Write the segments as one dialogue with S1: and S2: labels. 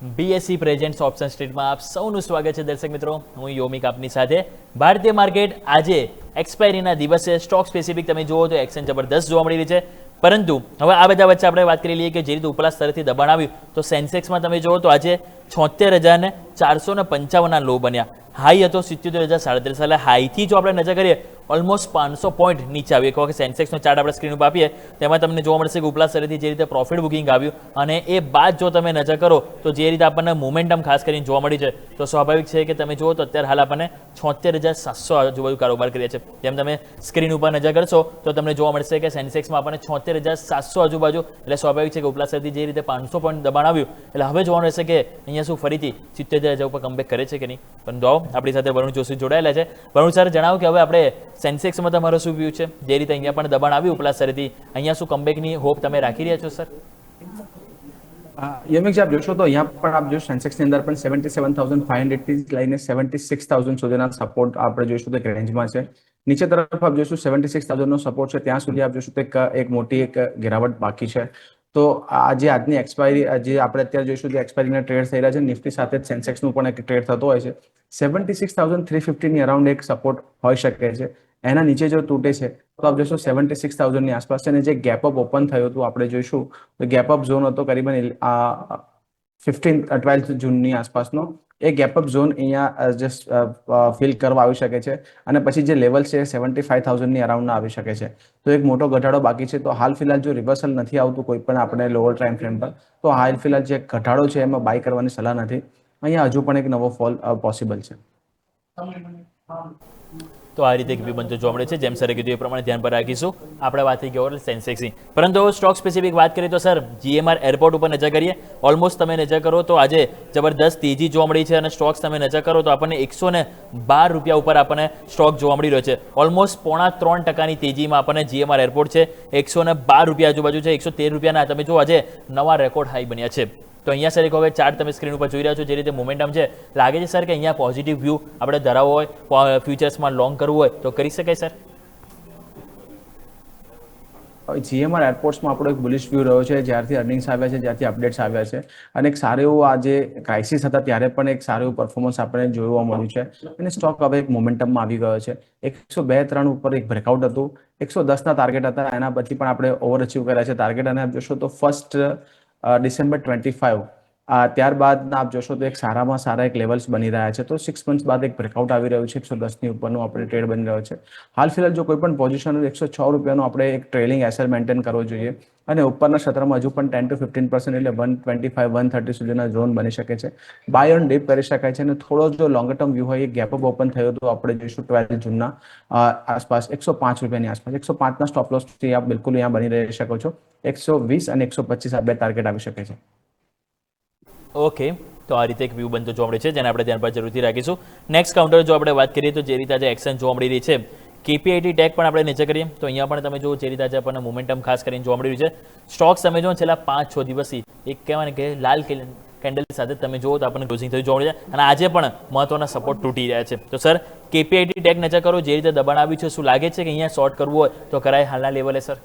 S1: BSc presents option સ્ટ્રીટમાં આપ સૌનું સ્વાગત છે દર્શક મિત્રો. હું યોમિક આપની સાથે. ભારતીય માર્કેટ આજે એક્સપાયરીના દિવસે સ્ટોક સ્પેસિફિક તમે જુઓ તો એક્શન જબરદસ્ત જોવા મળી રહી છે. પરંતુ હવે આ બધા વચ્ચે આપણે વાત કરી લઈએ કે જે રીતે ઉપલા સ્તરથી દબાણ આવ્યું તો સેન્સેક્સમાં તમે જુઓ તો આજે 76,455 લો બન્યા. હાઈ હતો 77,037. એટલે હાઈથી જો આપણે નજર કરીએ ઓલમોસ્ટ 500 પોઈન્ટ નીચે આવ્યું. એક વખત સેન્સેક્સનો ચાર્ટ આપણે સ્ક્રીન ઉપર આપીએ તેમાં તમને જોવા મળશે કે ઉપલા સ્તરેથી જે રીતે પ્રોફિટ બુકિંગ આવ્યું અને એ બાદ જો તમે નજર કરો તો જે રીતે આપણને મોમેન્ટમ ખાસ કરીને જોવા મળી છે તો સ્વાભાવિક છે કે તમે જુઓ તો અત્યારે હાલ આપણને 76,700 આજુબાજુ કારોબાર કરીએ છીએ. જેમ તમે સ્ક્રીન ઉપર નજર કરશો તો તમને જોવા મળશે કે સેન્સેક્સમાં આપણને 76,700 આજુબાજુ, એટલે સ્વાભાવિક છે કે ઉપલા સ્તરથી જે રીતે 500 પોઈન્ટ દબાણ આવ્યું એટલે હવે જોવાનું રહેશે કે અહીંયા શું ફરીથી 77,000 ઉપર કમબેક કરે છે કે નહીં. પરંતુ આવો આપણી સાથે વરુણ જોશી જોડાયેલા છે. વરુણ સર, જણાવો કે હવે આપણે સેન્સેક્સમાં તમારો શું વ્યૂ છે? જે રીતે અહીંયા પણ દબાણ આવ્યું ઉપલા સ્તરેથી, અહીંયા શું કમબેકની હોપ તમે રાખી રહ્યા છો સર?
S2: યમિક આપ જોશો તો અહીંયા પણ આપ જોશો સેન્સેક્સની અંદર પણ 77,500 થી લઈને 76,000 સુધીના સપોર્ટ આપણે જોઈશું તો એક રેન્જમાં છે. નીચે તરફ આપ જોઈશું 76,000 નો સપોર્ટ છે, ત્યાં સુધી આપ જોઈશું તો એક મોટી ગિરાવટ બાકી છે. તો આજે આજની એક્સપાયરી જે આપણે અત્યારે જોઈશું કે એક્સપાયરીના ટ્રેડ થઈ રહ્યા છે, નિફ્ટી સાથે જ સેન્સેક્સનું પણ એક ટ્રેડ થતો હોય છે. 76,350 ની અરાઉન્ડ એક સપોર્ટ હોઈ શકે છે. એના નીચે જો તૂટે છે તો આપ જોઈશું 76,000 ની આસપાસ છે. અને જે ગેપ અપ ઓપન થયું હતું આપણે જોઈશું તો ગેપ અપ ઝોન હતો કરીબન 12 જૂનની આસપાસનો. એ ગેપ અપ ઝોન અહીંયા જસ્ટ ફિલ કરવા આવી શકે છે અને પછી જે લેવલ છે 75,000 ની અરાઉન્ડના આવી શકે છે. તો એક મોટો ઘટાડો બાકી છે. તો હાલ ફિલહાલ જો રિવર્સલ નથી આવતું કોઈ પણ આપણે લોઅર ટાઈમ ફ્રેમ પર, તો હાલ ફિલહાલ જે ઘટાડો છે એમાં બાય કરવાની સલાહ નથી. અહીંયા હજુ પણ એક નવો ફોલ પોસિબલ છે.
S1: તો આ રીતે એક વ્યૂ બનતો જોવા મળે છે. જેમ સરે કીધું એ પ્રમાણે ધ્યાન પર રાખીશું. આપણે વાત થઈ ગઈ સેન્સેક્સની, પરંતુ સ્ટોક સ્પેસિફિક વાત કરીએ તો સર જીએમઆર એરપોર્ટ ઉપર નજર કરીએ. ઓલમોસ્ટ તમે નજર કરો તો આજે જબરદસ્ત તેજી જોવા મળી છે અને સ્ટોક્સ તમે નજર કરો તો આપણને 112 રૂપિયા ઉપર આપણને સ્ટોક જોવા મળી રહ્યો છે. ઓલમોસ્ટ 3.5% તેજીમાં આપણને જીએમઆર એરપોર્ટ છે. 112 રૂપિયા આજુબાજુ છે. 113 રૂપિયાના તમે જો આજે નવા રેકોર્ડ હાઈ બન્યા છે. તો અહીંયા સર એક હવે ચાર્ટ તમે સ્ક્રીન ઉપર જોઈ રહ્યા છો જે રીતે મોમેન્ટમ છે, લાગે છે સર કે અહીંયા પોઝિટિવ વ્યૂ આપણે ધરાવવો હોય, ફ્યુચર્સમાં લોંગ કરવું હોય તો કરી શકાય સર?
S2: જીએમઆર એરપોર્ટ્સમાં આપણો એક બુલિશ વ્યૂ રહ્યો છે જ્યારથી અર્નિંગ્સ આવ્યા છે, જ્યારથી અપડેટ્સ આવ્યા છે. અને એક સારું એવું આજે ક્રાઇસિસ હતા ત્યારે પણ એક સારું એવું પરફોર્મન્સ આપણે જોવા મળ્યું છે. અને સ્ટોક હવે એક મોમેન્ટમમાં આવી ગયો છે. 102.3 ઉપર એક બ્રેકઆઉટ હતું. 110ના ટાર્ગેટ હતા, એના પછી પણ આપણે ઓવર અચીવ કર્યા છે ટાર્ગેટ. અને આપ જોશો તો ફર્સ્ટ ડિસેમ્બર 25 ત્યારબાદ આપ જોશો તો એક સારામાં સારા એક લેવલ્સ બની રહ્યા છે. તો 6 મંથ્સ બાદ એક બ્રેકઆઉટ આવી રહ્યું છે. 110ની ઉપરનું આપણે ટ્રેડ બની રહ્યો છે. હાલ ફિલહાલ જો કોઈ પણ પોઝિશન 106 રૂપિયાનો આપણે એક ટ્રેલિંગ એસએલ મેન્ટેન કરવો જોઈએ. અને ઉપરના ક્ષેત્રમાં હજુ પણ 10 to 15% એટલે 125-130 સુધીના ઝોન બની શકે છે. બાય ઓન ડીપ કરી શકાય છે. અને થોડો જો લોંગર ટર્મ વ્યૂ હોય, એક ગેપ અપ ઓપન થયો તો આપણે જોઈશું 12 જૂનના આસપાસ 105 રૂપિયાની આસપાસ. 105ના સ્ટોપ લોસથી આપ બિલકુલ અહીંયા બની રહી શકો છો. 120 અને 125 આ બે ટાર્ગેટ આવી શકે છે.
S1: ઓકે, તો આ રીતે એક વ્યૂ બનતો જોવા મળે છે જેને આપણે ધ્યાન પર જરૂરથી રાખીશું. નેક્સ્ટ કાઉન્ટર જો આપણે વાત કરીએ તો જે રીતે આજે એક્શન જોવા મળી રહી છે, કેપીઆઈટી ટેક પણ આપણે નીચે કરીએ તો અહીંયા પણ તમે જુઓ જે રીતે આજે આપણને મોમેન્ટમ ખાસ કરીને જોવા મળી રહ્યું છે. સ્ટોક્સ તમે જુઓ છેલ્લા 5-6 દિવસથી એક કહેવાય ને કે લાલ કેન્ડલ સાથે તમે જુઓ તો આપણને ક્લોઝિંગ થયું જોવા મળે છે. અને આજે પણ મહત્વના સપોર્ટ તૂટી રહ્યા છે. તો સર કેપીઆઈટી ટેક નજર કરો, જે રીતે દબાણ આવ્યું છે, શું લાગે છે કે અહીંયા શોર્ટ કરવું હોય તો કરાય હાલના લેવલે સર?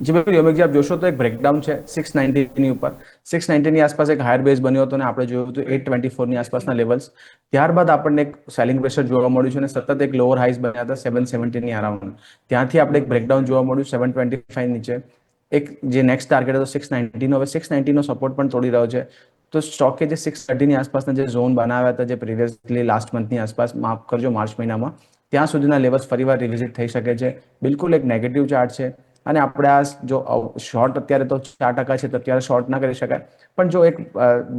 S2: જી બિલકુલ યોમિકજી, આપ જોશો તો એક બ્રેકડાઉન છે 690 ની ઉપર. 690 ની આસપાસ એક હાયર બેઝ બન્યો હતો અને આપણે જોયું હતું 824 ની આસપાસના લેવલ્સ. ત્યારબાદ આપણને એક સેલિંગ પ્રેશર જોવા મળ્યું છે અને સતત એક લોઅર હાઈસ બન્યા હતા 770 ની અરાઉન્ડ. ત્યાંથી આપણે એક બ્રેકડાઉન જોવા મળ્યું 725 નીચે. એક જે નેક્સ્ટ ટાર્ગેટ હતો 690 નો, હવે 690 નો સપોર્ટ પણ તોડી રહ્યો છે. તો સ્ટોકે જે 630 ની આસપાસના જે ઝોન બનાવ્યા હતા, જે પ્રીવિયસલી લાસ્ટ મંથની આસપાસ, માફ કરજો માર્ચ મહિનામાં, ત્યાં સુધીના લેવલ્સ ફરીવાર રિવિઝિટ થઈ શકે છે. બિલકુલ એક નેગેટિવ ચાર્ટ છે. અને આપણે આ જો શોર્ટ અત્યારે તો 4% છે તો અત્યારે શોર્ટ ના કરી શકાય. પણ જો એક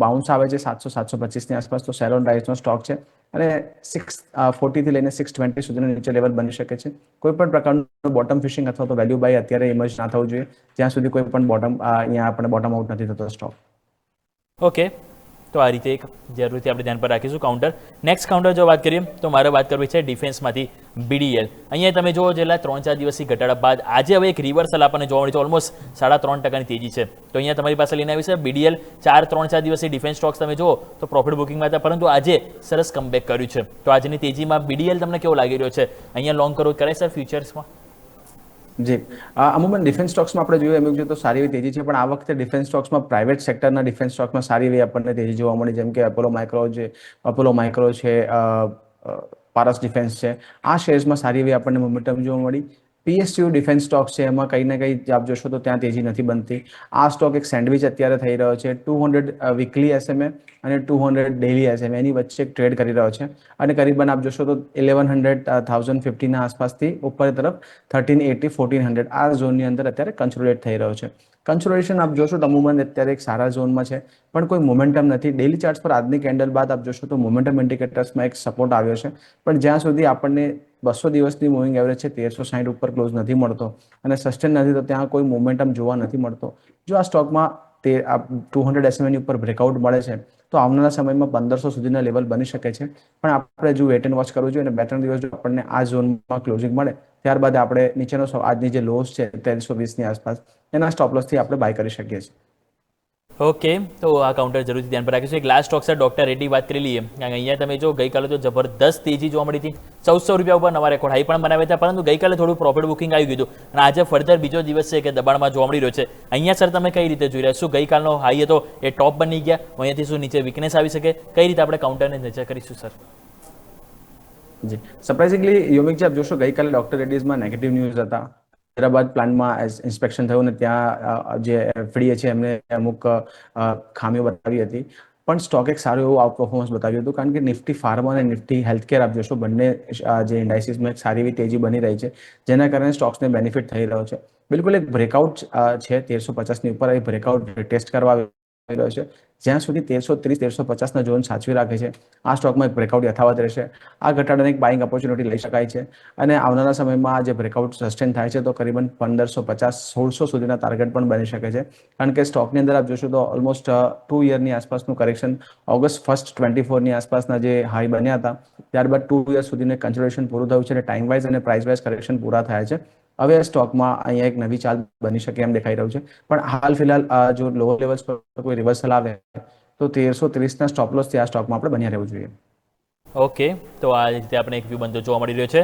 S2: બાઉન્સ આવે છે 700-725 ની આસપાસ તો સેલ ઓન રાઇઝનો સ્ટોક છે. અને 640 થી લઈને 620 સુધીના નીચે લેવલ બની શકે છે. કોઈ પણ પ્રકારનું બોટમ ફિશિંગ અથવા તો વેલ્યુ બાય અત્યારે ઇમર્જ ના થવું જોઈએ જ્યાં સુધી કોઈ પણ બોટમ અહીંયા આપણે બોટમ આઉટ નથી થતો સ્ટોક.
S1: ઓકે, તો આ રીતે એક જરૂરથી આપણે ધ્યાન પર રાખીશું કાઉન્ટર. નેક્સ્ટ કાઉન્ટર જો વાત કરીએ તો મારે વાત કરવી છે ડિફેન્સમાંથી બીડીએલ. અહીંયા તમે જુઓ છેલ્લા 3-4 દિવસથી ઘટાડા બાદ આજે હવે એક રિવર્સલ આપણને જોવા મળી છે. ઓલમોસ્ટ 3.5% તેજી છે. તો અહીંયા તમારી પાસે લઈને આવી છે બીડીએલ. 3-4 દિવસથી ડિફેન્સ સ્ટોક્સ તમે જુઓ તો પ્રોફિટ બુકિંગમાં હતા, પરંતુ આજે સરસ કમબેક કર્યું છે. તો આજની તેજીમાં બીડીએલ તમને કેવો લાગી રહ્યો છે? અહીંયા લોંગ કરવું કરાય સર ફ્યુચર્સમાં?
S2: જી અમુકમાં ડિફેન્સ સ્ટોક્સમાં આપણે જોઈએ એમ જોઈએ તો સારી એવી તેજી છે, પણ આ વખતે ડિફેન્સ સ્ટોક્સમાં પ્રાઇવેટ સેક્ટરના ડિફેન્સ સ્ટોક્સમાં સારી એવી આપણને તેજી જોવા મળી, જેમ કે અપોલો માઇક્રો છે, પારસ ડિફેન્સ છે. આ શેર્સમાં સારી એવી આપણને મોમેન્ટમ જોવા મળી. પીએસયુ ડિફેન્સ સ્ટોક છે, એમાં કંઈ ને કંઈ આપ જોશો તો ત્યાં તેજી નથી બનતી. આ સ્ટોક એક સેન્ડવિચ અત્યારે થઈ રહ્યો છે, 200 વીકલી એસએમએ અને 200 ડેલી એસએમએ એની વચ્ચે એક ટ્રેડ કરી રહ્યો છે, અને કરીબન આપ જોશો તો 1100-1050ના આસપાસથી ઉપર તરફ 1380-1400 આ ઝોનની અંદર અત્યારે કન્સોલિડેટ થઈ રહ્યો છે. કન્સોલિડેશન આપ જોશો તો અમુમન અત્યારે એક સારા ઝોનમાં છે, પણ કોઈ મોમેન્ટમ નથી. ડેલી ચાર્ટ્સ પર આજની કેન્ડલ બાદ આપ જોશો તો મોમેન્ટમ ઇન્ડિકેટર્સમાં એક સપોર્ટ આવ્યો છે, પણ જ્યાં સુધી આપણને 200 દિવસની મૂવિંગ એવરેજ છે 1360 ઉપર ક્લોઝ નથી મળતો અને સસ્ટેન નથી, તો ત્યાં કોઈ મોમેન્ટમ જોવા નથી મળતો. જો આ સ્ટોકમાં 200 એસએમએની ઉપર બ્રેકઆઉટ મળે છે તો આવનારા સમયમાં 1500 સુધીના લેવલ બની શકે છે, પણ આપણે જો વેટ એન્ડ વોચ કરવું જોઈએ અને 2-3 દિવસ જો આપણને આ ઝોનમાં ક્લોઝિંગ મળે ત્યારબાદ આપણે નીચેનો આજની જે લોસ છે 1320ની આસપાસ એના સ્ટોપ લોસથી આપણે બાય કરી શકીએ છીએ.
S1: ઓકે, તો આ કાઉન્ટર જરૂરથી ધ્યાન પર રાખીશું. એક લાસ્ટ સ્ટોક છે ડોક્ટર રેડ્ડી વાત કરી લઈએ. અહીંયા તમે જો ગઈકાલે તો જબરદસ્ત તેજી જોવા મળી હતી, 1400 રૂપિયા ઉપર નવા રેકોર્ડ હાઈ પણ બનાવ્યા હતા, પરંતુ ગઈકાલે થોડું પ્રોફિટ બુકિંગ આવી ગયું હતું અને આજે ફર્ધર બીજો દિવસ છે કે દબાણમાં જોવા મળી રહ્યો છે. અહીંયા સર તમે કઈ રીતે જોઈ રહ્યા શું ગઈકાલનો હાઈ હતો એ ટોપ બની ગયા, અહીંયાથી શું નીચે વીકનેસ આવી શકે, કઈ રીતે આપણે કાઉન્ટરને નજર કરીશું સર?
S2: જી સરપ્રાઇઝિંગલી યોમિકજી આપ જોશો ગઈકાલે ડોક્ટર રેડ્ડીઝમાં નેગેટિવ ન્યૂઝ હતા. હૈદરાબાદ પ્લાન્ટમાં ઇન્સ્પેક્શન થયું ને ત્યાં જે એફડીએ છે એમને અમુક ખામીઓ બતાવી હતી, પણ સ્ટોક એક સારું એવું આઉટ પરફોર્મન્સ બતાવ્યું હતું, કારણ કે નિફ્ટી ફાર્મા અને નિફ્ટી હેલ્થકેર આપ જોશો બંને જે ઇન્ડાઇસીસમાં એક સારી એવી તેજી બની રહી છે, જેના કારણે સ્ટોક્સને બેનિફિટ થઈ રહ્યો છે. બિલકુલ એક બ્રેકઆઉટ છે 1350ની ઉપર, એ બ્રેકઆઉટ ટેસ્ટ કરવા રહ્યો છે. જ્યાં સુધી 1330-1350ના ઝોન સાચવી રાખે છે આ સ્ટોકમાં એક બ્રેકઆઉટ યથાવત રહેશે. આ ઘટાડાને એક બાઇંગ ઓપોર્ચ્યુનિટી લઈ શકાય છે, અને આવનારા સમયમાં આ જે બ્રેકઆઉટ સસ્ટેન થાય છે તો કરીબન 1550-1600 સુધીના ટાર્ગેટ પણ બની શકે છે, કારણ કે સ્ટોકની અંદર આપ જોશો તો ઓલમોસ્ટ 2 યરની આસપાસનું કરેક્શન ઓગસ્ટ 1 24ની આસપાસના જે હાઈ બન્યા હતા ત્યારબાદ 2 યર સુધીનું કન્સિડરેશન પૂરું થયું છે અને ટાઈમ વાઇઝ અને પ્રાઇસ વાઇઝ કરેક્શન પૂરા થયા છે. હવે સ્ટોકમાં અહીંયા એક નવી ચાલ બની શકે એમ દેખાઈ રહ્યું છે, પણ હાલ ફિલહાલ જો લોઅર લેવલ્સ પર કોઈ રિવર્સલ આવે તો 1330ના સ્ટોપ લોસથી આ સ્ટોકમાં આપણે બન્યા રહેવું જોઈએ.
S1: ઓકે, તો આ રીતે આપણે એક વ્યૂ બનતો જોવા મળી રહ્યો છે.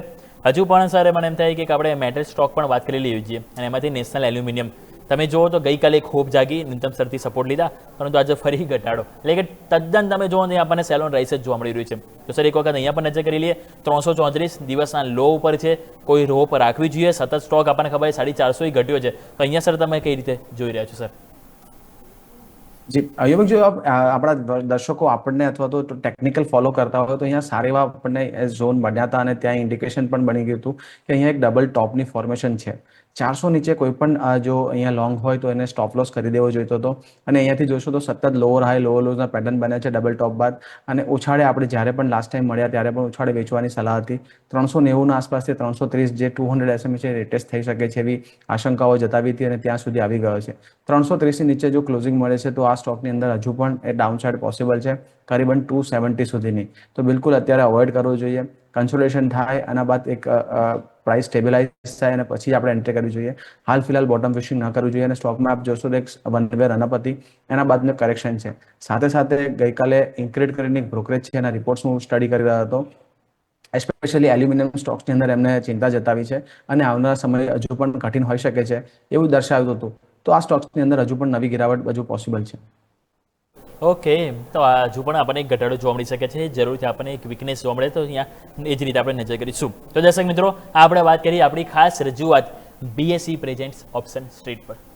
S1: હજુ પણ સર મને એમ થાય કે આપણે મેટલ સ્ટોક પણ વાત કરી લઈએ છીએ, અને એમાંથી નેશનલ એલ્યુમિનિયમ તમે જુઓ તો ગઈકાલે ખૂબ જાગી, ન્યૂનતમ સ્તરથી સપોર્ટ લીધા, પરંતુ આજે ફરી ઘટાડો, એટલે કે તદ્દન તમે જુઓ તો આપણને સેલ ઓન રાઇસ જ જોવા મળી રહ્યું છે. તો સર એક વખત અહીંયા પણ નજર કરી લઈએ, 334 દિવસના લો ઉપર છે, કોઈ રો પર રાખવી જોઈએ, સતત સ્ટોક આપણને ખબર 450 ઘટ્યો છે, તો અહીંયા સર તમે કઈ રીતે જોઈ રહ્યા છો સર?
S2: જી યોમિક, જો આપણા દર્શકો આપણને અથવા તો ટેકનિકલ ફોલો કરતા હોય તો અહીંયા સારા એવા આપણને ઝોન બન્યા હતા અને ત્યાં ઇન્ડિકેશન પણ બની ગયું હતું કે અહીંયા એક ડબલ ટોપની ફોર્મેશન છે. 400 નીચે કોઈ પણ જો અહીંયા લોંગ હોય તો એને સ્ટોપ લોસ કરી દેવો જોઈતો હતો, અને અહીંયાથી જોશો તો સતત લોઅર હાઈ લોઅર લોઝના પેટર્ન બન્યા છે ડબલ ટોપ બાદ, અને ઉછાળે આપણે જ્યારે પણ લાસ્ટ ટાઈમ મળ્યા ત્યારે પણ ઉછાળે વેચવાની સલાહ હતી. 390ના આસપાસથી 330 જે 200 એસએમએ છે રિટેસ્ટ થઈ શકે છે એવી આશંકાઓ જતાવી હતી અને ત્યાં સુધી આવી ગયો છે. 330ની નીચે જો ક્લોઝિંગ મળે છે તો આ સ્ટોકની અંદર હજુ પણ એ ડાઉનસાઇડ પોસિબલ છે કરીબન 270 સુધીની, તો બિલકુલ અત્યારે અવોઇડ કરવું જોઈએ. કન્સોલિડેશન થાય આના બાદ એક પ્રાઇસ સ્ટેબિલાઇઝ થાય અને પછી આપણે એન્ટ્રી કરવી જોઈએ. હાલ ફિલહાલ બોટમ ફિશિંગ ન કરવું જોઈએ, અને સ્ટોકમાં આપ જોશો તો એક વન વે રનઅપ હતી, એના બાદનું કરેક્શન છે. સાથે સાથે ગઈકાલે ઇન્ક્રેડ કરીને એક બ્રોકરેજ છે એના રિપોર્ટ્સ હું સ્ટડી કરી રહ્યો હતો, એસ્પેશિયલી એલ્યુમિનિયમ સ્ટોક્સની અંદર એમને ચિંતા જતાવી છે અને આવનારા સમય હજુ પણ કઠિન હોઈ શકે છે એવું દર્શાવ્યું હતું. તો આ સ્ટોક્સની અંદર હજુ પણ નવી ગિરાવટ હજુ પોસિબલ છે.
S1: ઓકે, તો હજુ પણ આપણને એક ઘટાડો જોવા મળી શકે છે, જરૂરથી આપણને એક વીકનેસ જોવા મળે તો અહીંયા એ જ રીતે આપણે નજર કરીશું. તો દર્શક મિત્રો, આપણે વાત કરી આપણી ખાસ રજૂઆત BSE પ્રેઝેન્ટ્સ ઓપ્શન સ્ટ્રીટ પર.